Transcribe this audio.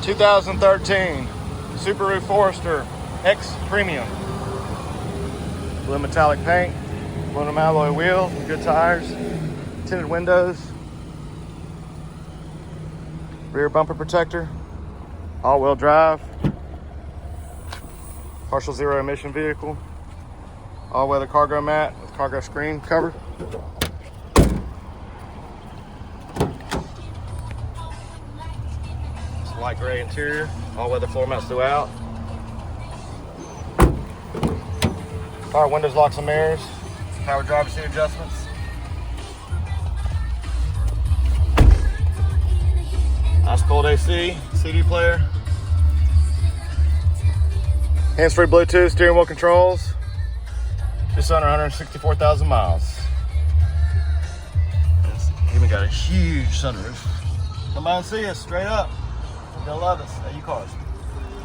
2013 Subaru Forester X Premium. Blue metallic paint, aluminum alloy wheel, good tires, tinted windows, rear bumper protector, all-wheel drive, partial zero emission vehicle, all-weather cargo mat with cargo screen cover. It's light gray interior, all-weather floor mats throughout. Power windows, locks, and mirrors. Power driver's seat adjustments. Nice cold AC, CD player. Hands-free Bluetooth, steering wheel controls. Just under 164,000 miles. It's even got a huge sunroof. Come by and see us straight up. You'll love us at U-Cars.